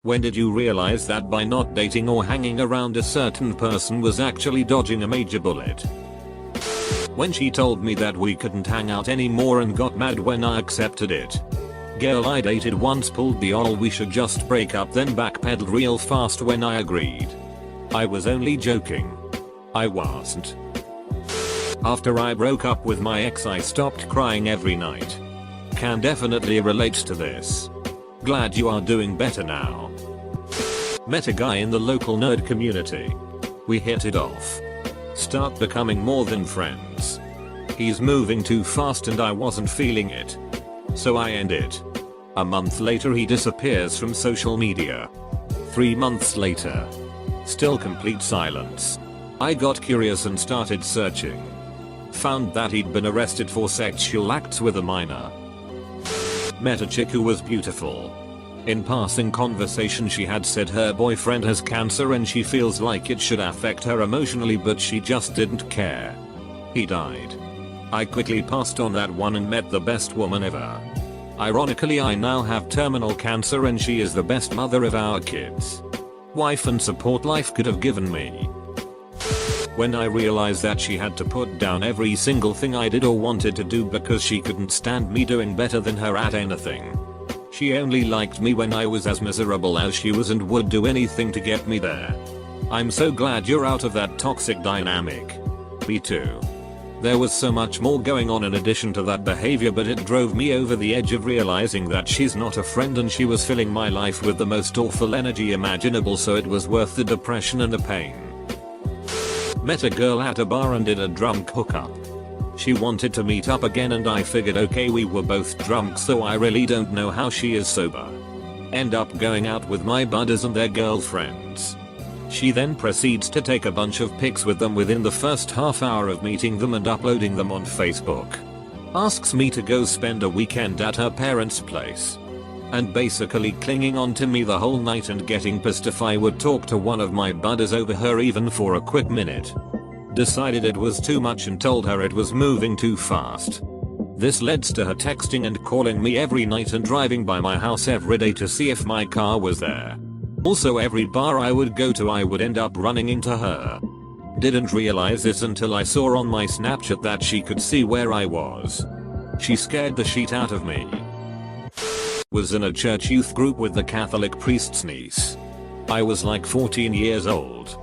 When did you realize that by not dating or hanging around a certain person was actually dodging a major bullet? When she told me that we couldn't hang out anymore and got mad when I accepted it. Girl I dated once pulled the "oh we should just break up" then backpedaled real fast when I agreed. I was only joking. I wasn't. After I broke up with my ex I stopped crying every night. Can definitely relate to this. Glad you are doing better now. Met a guy in the local nerd community. We hit it off. Start becoming more than friends. He's moving too fast and I wasn't feeling it. So I end it. A month later he disappears from social media. 3 months later. Still complete silence. I got curious and started searching. Found that he'd been arrested for sexual acts with a minor. Met a chick who was beautiful. In passing conversation she had said her boyfriend has cancer and she feels like it should affect her emotionally but she just didn't care. He died. I quickly passed on that one and met the best woman ever. Ironically I now have terminal cancer and she is the best mother of our kids. Wife and support life could have given me. When I realized that she had to put down every single thing I did or wanted to do because she couldn't stand me doing better than her at anything. She only liked me when I was as miserable as she was and would do anything to get me there. I'm so glad you're out of that toxic dynamic. Me too. There was so much more going on in addition to that behavior but it drove me over the edge of realizing that she's not a friend and she was filling my life with the most awful energy imaginable so it was worth the depression and the pain. Met a girl at a bar and did a drunk hookup. She wanted to meet up again and I figured okay we were both drunk so I really don't know how she is sober. End up going out with my buddies and their girlfriends. She then proceeds to take a bunch of pics with them within the first half hour of meeting them and uploading them on Facebook. Asks me to go spend a weekend at her parents' place. And basically clinging on to me the whole night and getting pissed if I would talk to one of my buddies over her even for a quick minute. Decided it was too much and told her it was moving too fast. This led to her texting and calling me every night and driving by my house every day to see if my car was there. Also every bar I would go to I would end up running into her. Didn't realize this until I saw on my Snapchat that she could see where I was. She scared the shit out of me. Was in a church youth group with the Catholic priest's niece. I was like 14 years old.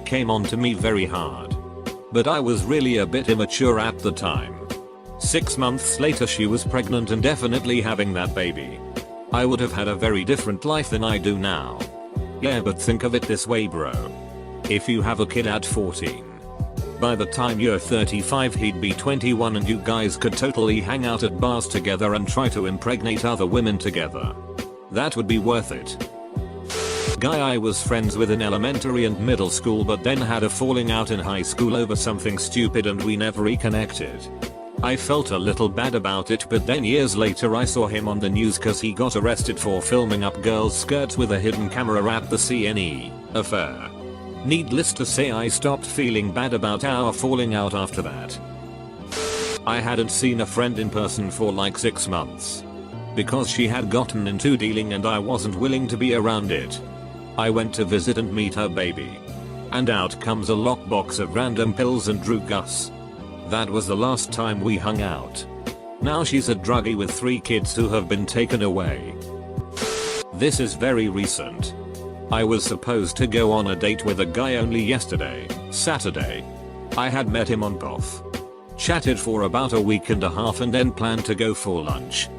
Came on to me very hard. But I was really a bit immature at the time. 6 months later she was pregnant and definitely having that baby. I would have had a very different life than I do now. Yeah but think of it this way bro. If you have a kid at 14. By the time you're 35 he'd be 21 and you guys could totally hang out at bars together and try to impregnate other women together. That would be worth it. Guy I was friends with in elementary and middle school but then had a falling out in high school over something stupid and we never reconnected. I felt a little bad about it but then years later I saw him on the news cause he got arrested for filming up girls' skirts with a hidden camera at the CNE affair. Needless to say I stopped feeling bad about our falling out after that. I hadn't seen a friend in person for like 6 months. Because she had gotten into dealing and I wasn't willing to be around it. I went to visit and meet her baby. And out comes a lockbox of random pills and Drew Gus. That was the last time we hung out. Now she's a druggie with 3 kids who have been taken away. This is very recent. I was supposed to go on a date with a guy only yesterday, Saturday. I had met him on POF. Chatted for about a week and a half and then planned to go for lunch.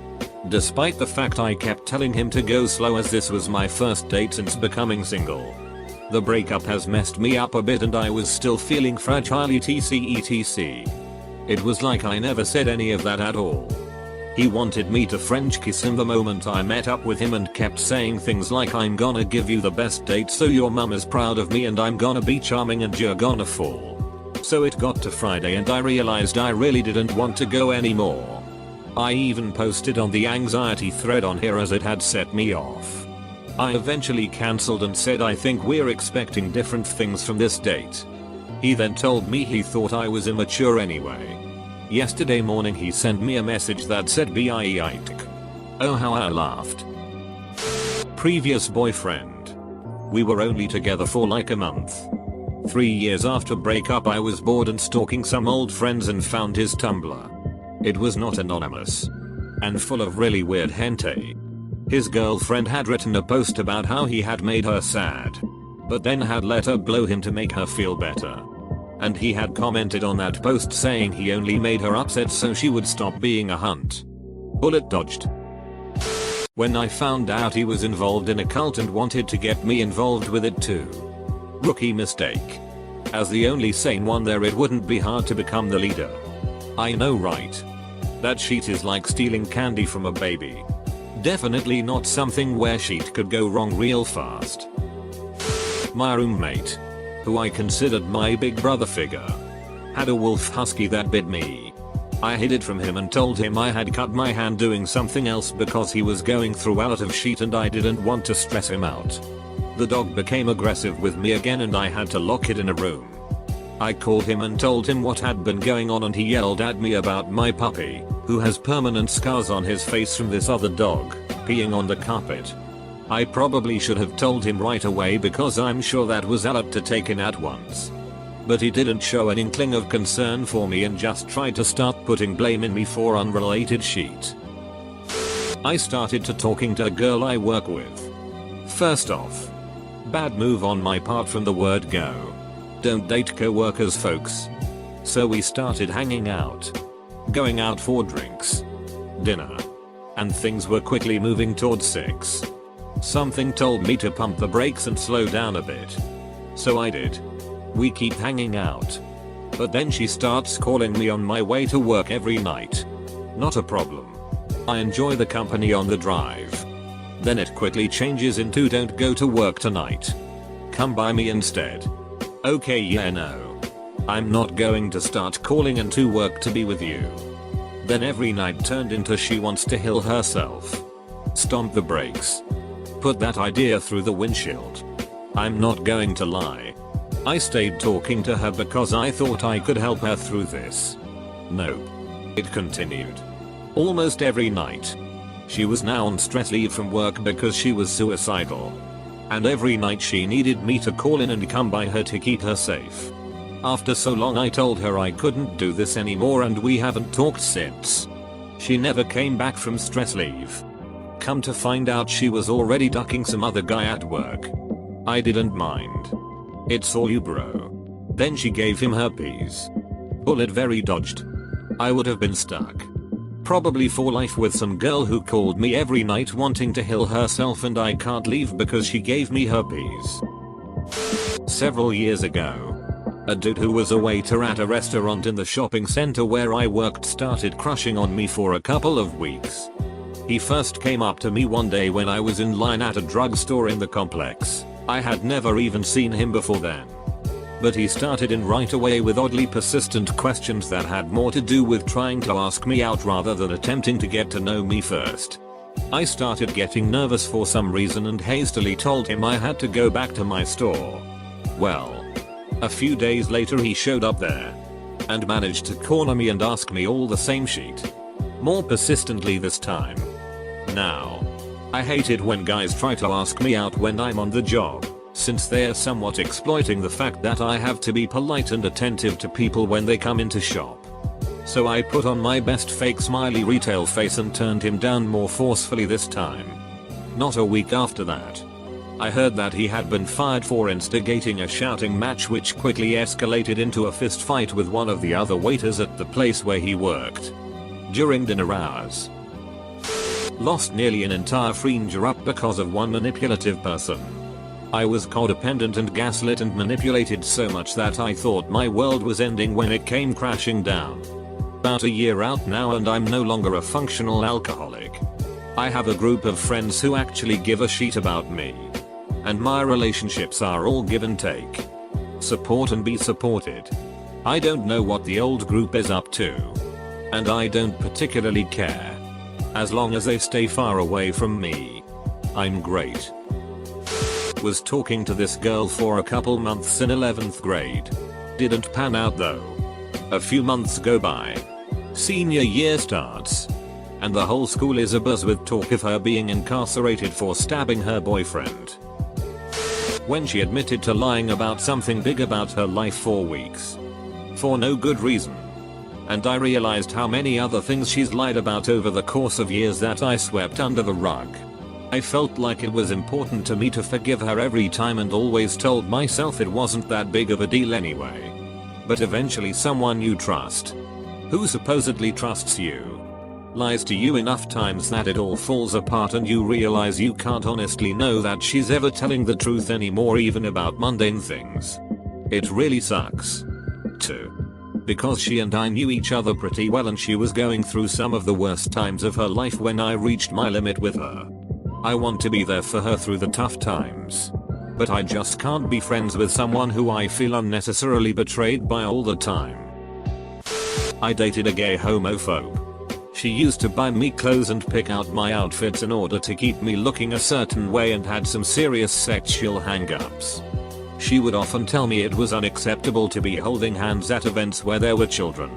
Despite the fact I kept telling him to go slow as this was my first date since becoming single. The breakup has messed me up a bit and I was still feeling fragile etc. It was like I never said any of that at all. He wanted me to French kiss him the moment I met up with him and kept saying things like I'm gonna give you the best date so your mum is proud of me and I'm gonna be charming and you're gonna fall. So it got to Friday and I realized I really didn't want to go anymore. I even posted on the anxiety thread on here as it had set me off. I eventually cancelled and said I think we're expecting different things from this date. He then told me he thought I was immature anyway. Yesterday morning he sent me a message that said "Bieik." Oh how I laughed. previous boyfriend. We were only together for like a month. 3 years after breakup I was bored and stalking some old friends and found his Tumblr. It was not anonymous. And full of really weird hentai. His girlfriend had written a post about how he had made her sad. But then had let her blow him to make her feel better. And he had commented on that post saying he only made her upset so she would stop being a hunt. Bullet dodged. When I found out he was involved in a cult and wanted to get me involved with it too. Rookie mistake. As the only sane one there, it wouldn't be hard to become the leader. I know, right? That sheet is like stealing candy from a baby. Definitely not something where sheet could go wrong real fast. My roommate, who I considered my big brother figure, had a wolf husky that bit me. I hid it from him and told him I had cut my hand doing something else because he was going through out of sheet and I didn't want to stress him out. The dog became aggressive with me again and I had to lock it in a room. I called him and told him what had been going on and he yelled at me about my puppy, who has permanent scars on his face from this other dog, peeing on the carpet. I probably should have told him right away because I'm sure that was a lot to take in at once. But he didn't show an inkling of concern for me and just tried to start putting blame in me for unrelated shit. I started to talking to a girl I work with. First off, bad move on my part from the word go. Don't date co-workers, folks. So we started hanging out. Going out for drinks. Dinner. And things were quickly moving towards sex. Something told me to pump the brakes and slow down a bit. So I did. We keep hanging out. But then she starts calling me on my way to work every night. Not a problem. I enjoy the company on the drive. Then it quickly changes into don't go to work tonight. Come by me instead. Okay, yeah, no. I'm not going to start calling into work to be with you. Then every night turned into she wants to heal herself. Stomp the brakes. Put that idea through the windshield. I'm not going to lie. I stayed talking to her because I thought I could help her through this. Nope. It continued. Almost every night. She was now on stress leave from work because she was suicidal. And every night she needed me to call in and come by her to keep her safe. After so long I told her I couldn't do this anymore and we haven't talked since. She never came back from stress leave. Come to find out she was already ducking some other guy at work. I didn't mind. It's all you, bro. Then she gave him herpes. Bullet very dodged. I would have been stuck. Probably for life with some girl who called me every night wanting to heal herself and I can't leave because she gave me herpes. Several years ago, a dude who was a waiter at a restaurant in the shopping center where I worked started crushing on me for a couple of weeks. He first came up to me one day when I was in line at a drugstore in the complex. I had never even seen him before then. But he started in right away with oddly persistent questions that had more to do with trying to ask me out rather than attempting to get to know me first. I started getting nervous for some reason and hastily told him I had to go back to my store. Well, a few days later he showed up there and managed to corner me and ask me all the same shit. More persistently this time. Now, I hate it when guys try to ask me out when I'm on the job, since they're somewhat exploiting the fact that I have to be polite and attentive to people when they come into shop. So I put on my best fake smiley retail face and turned him down more forcefully this time. Not a week after that, I heard that he had been fired for instigating a shouting match which quickly escalated into a fist fight with one of the other waiters at the place where he worked. During dinner hours. Lost nearly an entire fringer up because of one manipulative person. I was codependent and gaslit and manipulated so much that I thought my world was ending when it came crashing down. About a year out now and I'm no longer a functional alcoholic. I have a group of friends who actually give a shit about me. And my relationships are all give and take. Support and be supported. I don't know what the old group is up to. And I don't particularly care. As long as they stay far away from me. I'm great. Was talking to this girl for a couple months in 11th grade. Didn't pan out though. A few months go by. Senior year starts. and the whole school is abuzz with talk of her being incarcerated for stabbing her boyfriend. When she admitted to lying about something big about her life for weeks. For no good reason. And I realized how many other things she's lied about over the course of years that I swept under the rug. I felt like it was important to me to forgive her every time and always told myself it wasn't that big of a deal anyway. But eventually someone you trust, who supposedly trusts you, lies to you enough times that it all falls apart and you realize you can't honestly know that she's ever telling the truth anymore, even about mundane things. It really sucks. Too. Because she and I knew each other pretty well and she was going through some of the worst times of her life when I reached my limit with her. I want to be there for her through the tough times. But I just can't be friends with someone who I feel unnecessarily betrayed by all the time. I dated a gay homophobe. She used to buy me clothes and pick out my outfits in order to keep me looking a certain way and had some serious sexual hang-ups. She would often tell me it was unacceptable to be holding hands at events where there were children.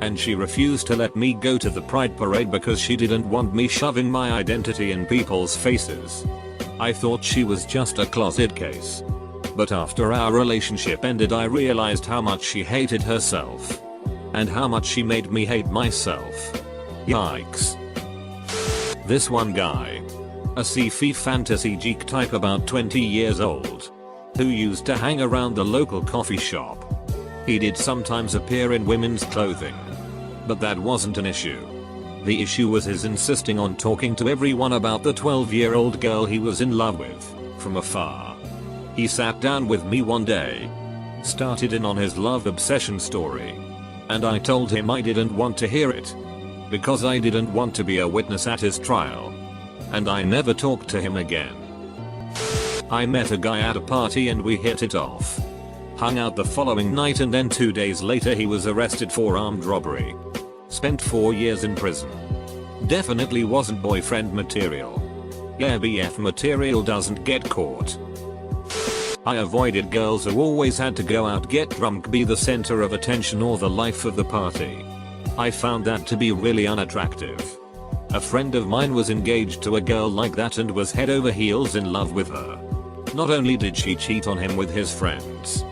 And she refused to let me go to the Pride Parade because she didn't want me shoving my identity in people's faces. I thought she was just a closet case. But after our relationship ended, I realized how much she hated herself. And how much she made me hate myself. Yikes. This one guy. A sci-fi fantasy geek type about 20 years old. Who used to hang around the local coffee shop. He did sometimes appear in women's clothing. But that wasn't an issue. The issue was his insisting on talking to everyone about the 12-year-old girl he was in love with, from afar. He sat down with me one day. Started in on his love obsession story. And I told him I didn't want to hear it. Because I didn't want to be a witness at his trial. And I never talked to him again. I met a guy at a party and we hit it off. Hung out the following night and then 2 days later he was arrested for armed robbery. Spent 4 years in prison. Definitely wasn't boyfriend material. Yeah, BF material doesn't get caught. I avoided girls who always had to go out, get drunk, be the center of attention or the life of the party. I found that to be really unattractive. A friend of mine was engaged to a girl like that and was head over heels in love with her. Not only did she cheat on him with his friends,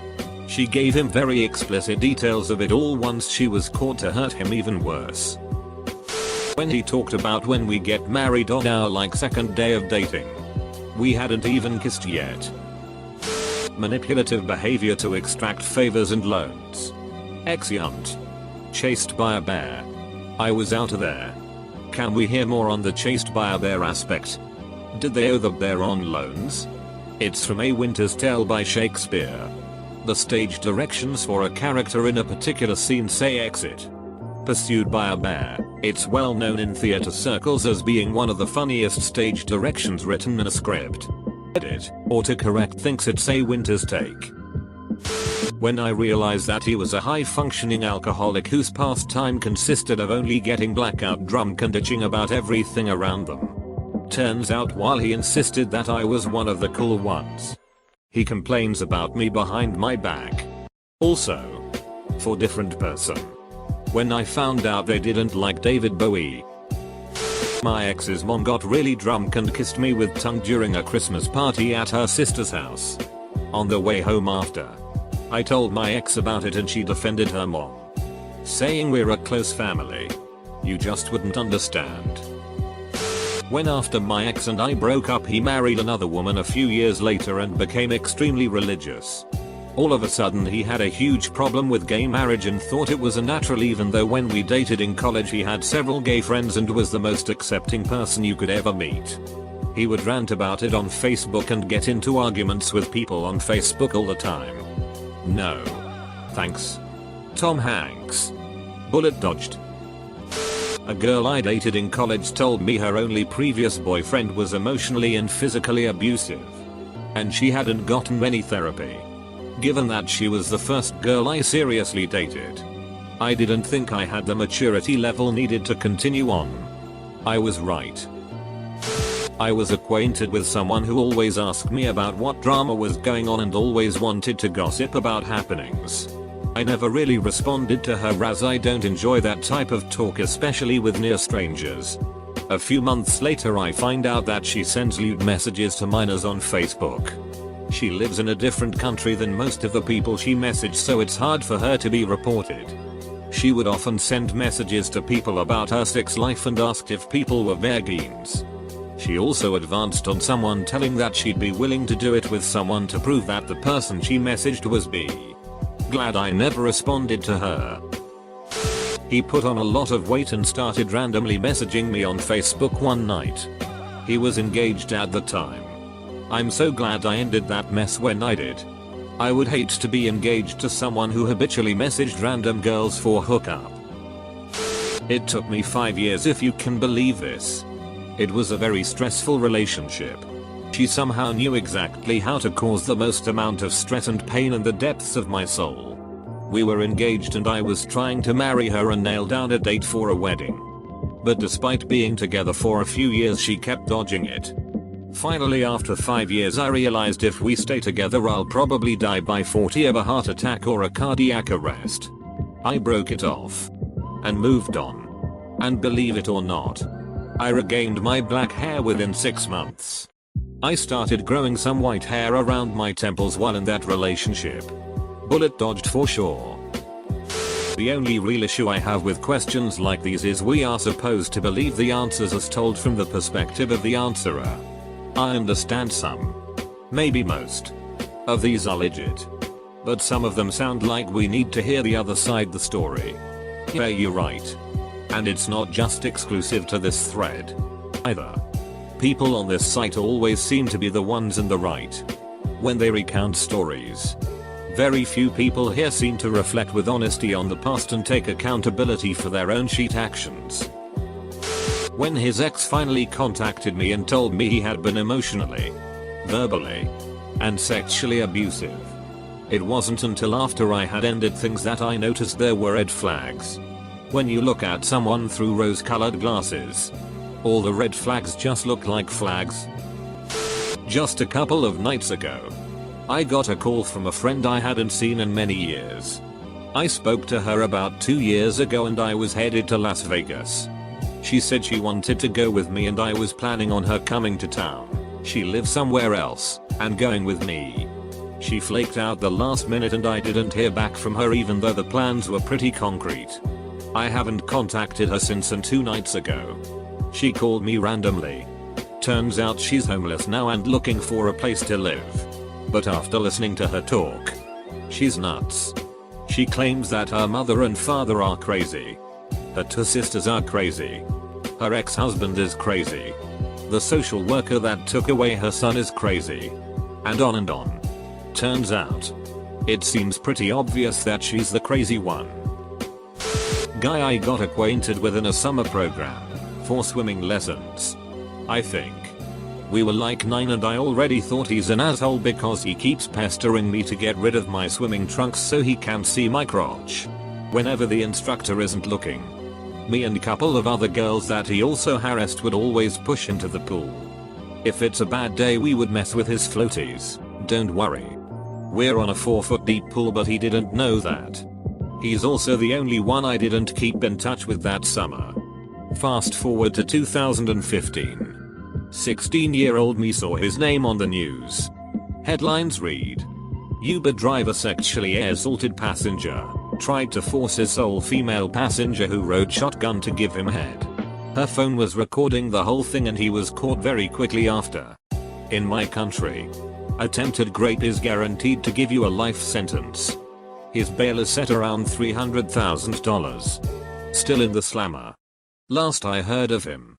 she gave him very explicit details of it all once she was caught to hurt him even worse. When he talked about when we get married on our second day of dating, we hadn't even kissed yet. Manipulative behavior to extract favors and loans. Exeunt. Chased by a bear. I was out there. Can we hear more on the chased by a bear aspect? Did they owe the bear on loans? It's from A Winter's Tale by Shakespeare. The stage directions for a character in a particular scene say exit. Pursued by a bear. It's well known in theater circles as being one of the funniest stage directions written in a script. Edit. Autocorrect thinks it's A Winter's Take. When I realized that he was a high-functioning alcoholic whose pastime consisted of only getting blackout drunk and bitching about everything around them. Turns out while he insisted that I was one of the cool ones, he complains about me behind my back. Also, for different person. When I found out they didn't like David Bowie. My ex's mom got really drunk and kissed me with tongue during a Christmas party at her sister's house. On the way home after, I told my ex about it and she defended her mom, saying we're a close family. You just wouldn't understand. When after my ex and I broke up, he married another woman a few years later and became extremely religious. All of a sudden he had a huge problem with gay marriage and thought it was unnatural, even though when we dated in college he had several gay friends and was the most accepting person you could ever meet. He would rant about it on Facebook and get into arguments with people on Facebook all the time. No. Thanks. Tom Hanks. Bullet dodged. A girl I dated in college told me her only previous boyfriend was emotionally and physically abusive. And she hadn't gotten any therapy. Given that she was the first girl I seriously dated, I didn't think I had the maturity level needed to continue on. I was right. I was acquainted with someone who always asked me about what drama was going on and always wanted to gossip about happenings. I never really responded to her as I don't enjoy that type of talk, especially with near strangers. A few months later I find out that she sends lewd messages to minors on Facebook. She lives in a different country than most of the people she messaged, so it's hard for her to be reported. She would often send messages to people about her sex life and asked if people were virgins. She also advanced on someone telling that she'd be willing to do it with someone to prove that the person she messaged was bi. Glad I never responded to her. He put on a lot of weight and started randomly messaging me on Facebook one night. He was engaged at the time. I'm so glad I ended that mess when I did. I would hate to be engaged to someone who habitually messaged random girls for hookup. It took me 5 years, if you can believe this. It was a very stressful relationship. She somehow knew exactly how to cause the most amount of stress and pain in the depths of my soul. We were engaged and I was trying to marry her and nail down a date for a wedding. But despite being together for a few years, she kept dodging it. Finally, after 5 years, I realized if we stay together I'll probably die by 40 of a heart attack or a cardiac arrest. I broke it off and moved on. And believe it or not, I regained my black hair within 6 months. I started growing some white hair around my temples while in that relationship. Bullet dodged for sure. The only real issue I have with questions like these is we are supposed to believe the answers as told from the perspective of the answerer. I understand some, maybe most, of these are legit. But some of them sound like we need to hear the other side the story. Yeah, you're right. And it's not just exclusive to this thread either. People on this site always seem to be the ones in the right when they recount stories. Very few people here seem to reflect with honesty on the past and take accountability for their own shit actions. When his ex finally contacted me and told me he had been emotionally, verbally, and sexually abusive, it wasn't until after I had ended things that I noticed there were red flags. When you look at someone through rose-colored glasses, all the red flags just look like flags. Just a couple of nights ago, I got a call from a friend I hadn't seen in many years. I spoke to her about 2 years ago and I was headed to Las Vegas. She said she wanted to go with me and I was planning on her coming to town. She lives somewhere else and going with me. She flaked out the last minute and I didn't hear back from her even though the plans were pretty concrete. I haven't contacted her since, and 2 nights ago, she called me randomly. Turns out she's homeless now and looking for a place to live. But after listening to her talk, she's nuts. She claims that her mother and father are crazy. Her 2 sisters are crazy. Her ex-husband is crazy. The social worker that took away her son is crazy. And on and on. Turns out, it seems pretty obvious that she's the crazy one. Guy I got acquainted with in a summer program for swimming lessons. I think we were like 9 and I already thought he's an asshole because he keeps pestering me to get rid of my swimming trunks so he can see my crotch whenever the instructor isn't looking. Me and a couple of other girls that he also harassed would always push into the pool. If it's a bad day we would mess with his floaties. Don't worry. We're on a 4-foot deep pool, but he didn't know that. He's also the only one I didn't keep in touch with that summer. Fast forward to 2015. 16-year-old me saw his name on the news. Headlines read: Uber driver sexually assaulted passenger. Tried to force his sole female passenger who rode shotgun to give him head. Her phone was recording the whole thing and he was caught very quickly after. In my country, attempted rape is guaranteed to give you a life sentence. His bail is set around $300,000. Still in the slammer. Last I heard of him,